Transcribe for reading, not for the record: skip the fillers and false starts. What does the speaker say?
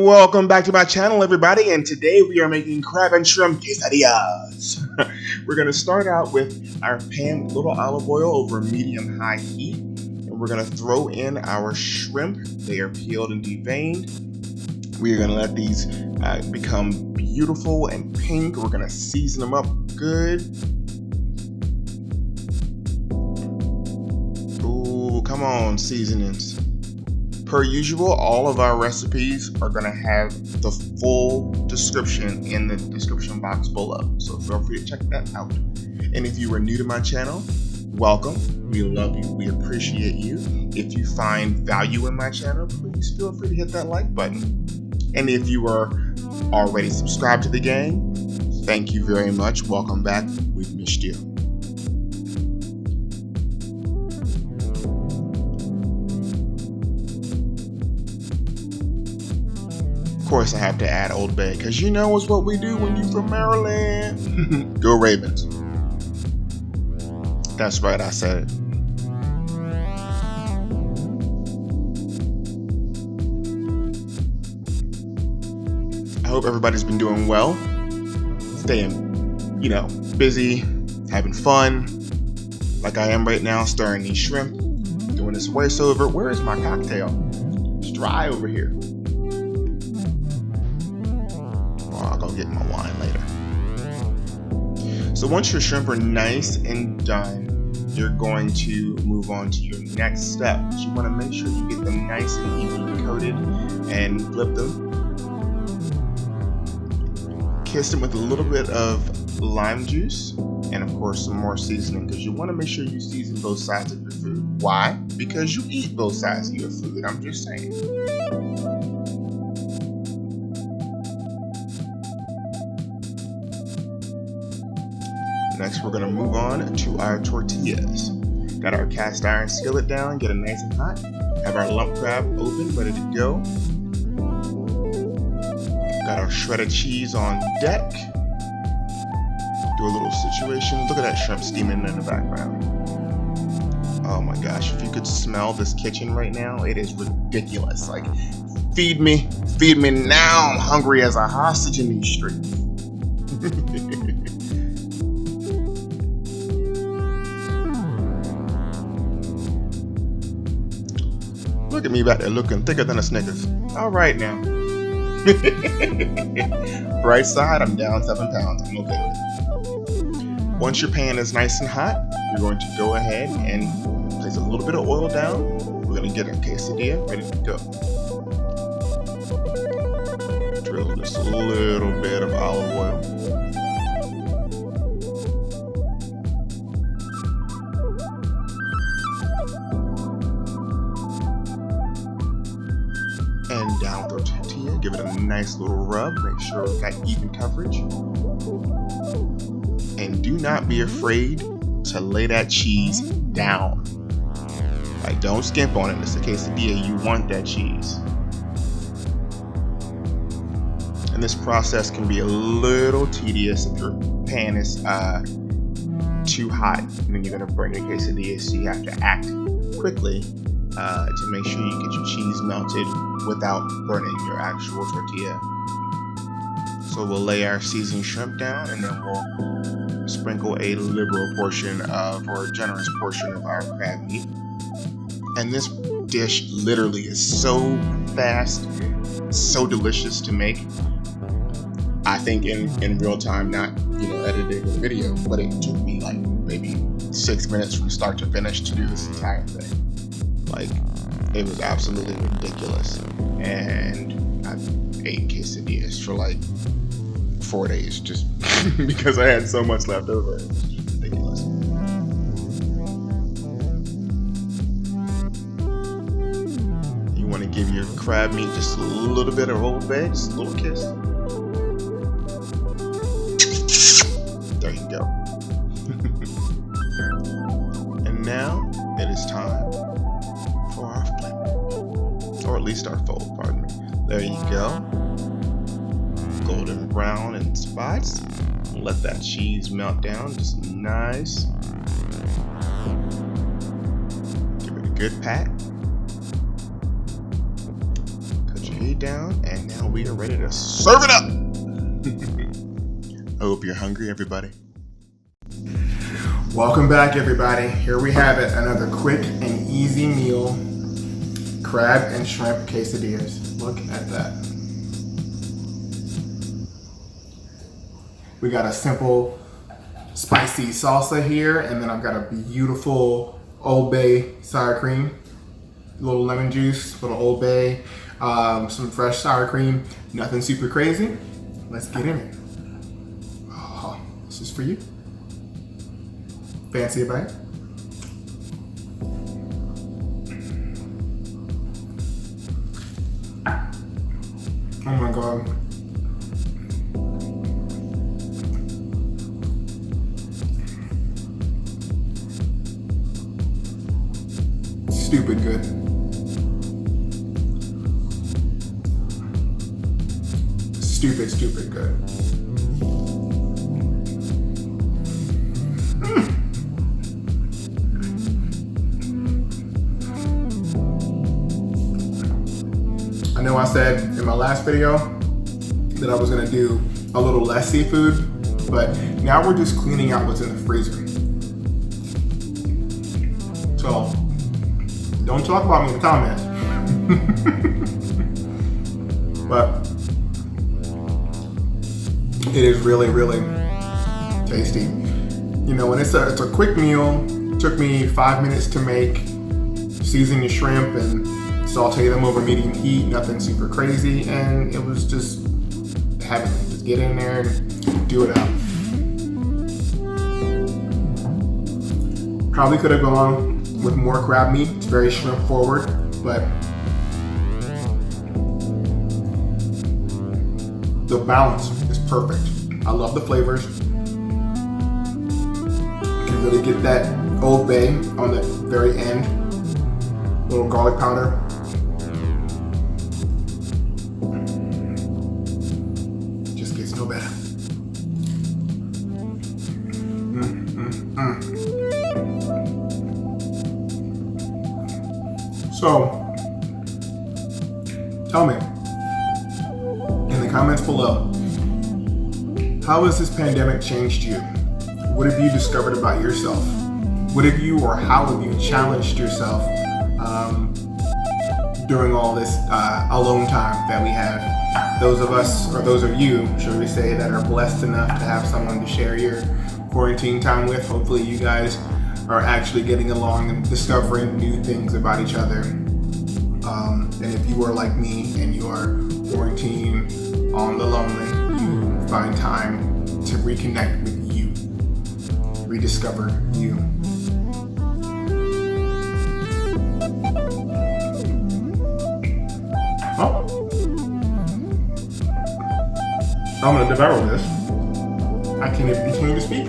Welcome back to my channel, everybody, and today we are making crab and shrimp quesadillas. We're going to start out with our pan with a little olive oil over medium-high heat, and we're going to throw in our shrimp. They are peeled and deveined. We are going to let these become beautiful and pink. We're going to season them up good. Ooh, come on, seasonings. Per usual, all of our recipes are going to have the full description in the description box below, so feel free to check that out. And if you are new to my channel, welcome. We love you. We appreciate you. If you find value in my channel, please feel free to hit that like button. And if you are already subscribed to the gang, thank you very much. Welcome back. We've missed you. Of course, I have to add Old Bay, because you know it's what we do when you're from Maryland. Go Ravens. That's right, I said it. I hope everybody's been doing well. Staying, busy, having fun. Like I am right now, stirring these shrimp, doing this voiceover. Where is my cocktail? It's dry over here. I'll go get my wine later. So once your shrimp are nice and done, you're going to move on to your next step. You want to make sure you get them nice and evenly coated and flip them. Kiss them with a little bit of lime juice and of course some more seasoning, because you want to make sure you season both sides of your food. Why? Because you eat both sides of your food. I'm just saying. Next, we're going to move on to our tortillas. Got our cast iron skillet down, get it nice and hot. Have our lump crab open, ready to go. Got our shredded cheese on deck. Do a little situation. Look at that shrimp steaming in the background. Oh my gosh, if you could smell this kitchen right now, it is ridiculous. Like, feed me now. I'm hungry as a hostage in these streets. Look at me back there looking thicker than a Snickers. All right now. Bright side, I'm down 7 pounds. I'm okay with it. Once your pan is nice and hot, you're going to go ahead and place a little bit of oil down. We're going to get our quesadilla ready to go. Drill just a little bit of olive oil. And down with our tortilla, give it a nice little rub, make sure it's got even coverage. And do not be afraid to lay that cheese down. Like, don't skimp on it. It's a quesadilla, you want that cheese. And this process can be a little tedious if your pan is too hot, and then you're gonna burn your quesadilla, so you have to act quickly to make sure you get your cheese melted without burning your actual tortilla. So we'll lay our seasoned shrimp down, and then we'll sprinkle a liberal portion or a generous portion of our crab meat. And this dish literally is so fast, so delicious to make. I think in real time, not editing the video, but it took me like maybe 6 minutes from start to finish to do this entire thing. Like, it was absolutely ridiculous. And I ate quesadillas for like 4 days just because I had so much left over. It was just ridiculous. You want to give your crab meat just a little bit of Old Bay, just a little kiss. There you go. And now it is time for our flip, or at least our fold, pardon me. There you go. Golden brown in spots. Let that cheese melt down, just nice. Give it a good pat. Cut your feet down, and now we are ready to serve it up. I hope you're hungry, everybody. Welcome back, everybody. Here we have it, another quick and easy meal. Crab and shrimp quesadillas. Look at that. We got a simple spicy salsa here, and then I've got a beautiful Old Bay sour cream, a little lemon juice, a little Old Bay, some fresh sour cream. Nothing super crazy. Let's get in it. Oh, this is for you. Fancy a bite? Oh my God. Stupid good. Stupid good. I know I said in my last video that I was gonna do a little less seafood, but now we're just cleaning out what's in the freezer. So, don't talk about me in the comments. But it is really, really tasty. You know, and it's a quick meal. It took me 5 minutes to make. Season your shrimp and saute them over medium heat, nothing super crazy, and it was just heavenly. Just get in there and do it out. Probably could have gone with more crab meat. It's very shrimp forward, but the balance is perfect. I love the flavors. You can really get that Old Bay on the very end. Little garlic powder. Just gets no better. So, tell me in the comments below, how has this pandemic changed you? What have you discovered about yourself? What have you or how have you challenged yourself during all this alone time that we have? Those of us, or those of you, should we say, that are blessed enough to have someone to share your quarantine time with. Hopefully you guys are actually getting along and discovering new things about each other. And if you are like me and you are quarantined on the lonely, you find time to reconnect with you, rediscover you. Oh, I'm gonna devour this. I can't even continue to speak.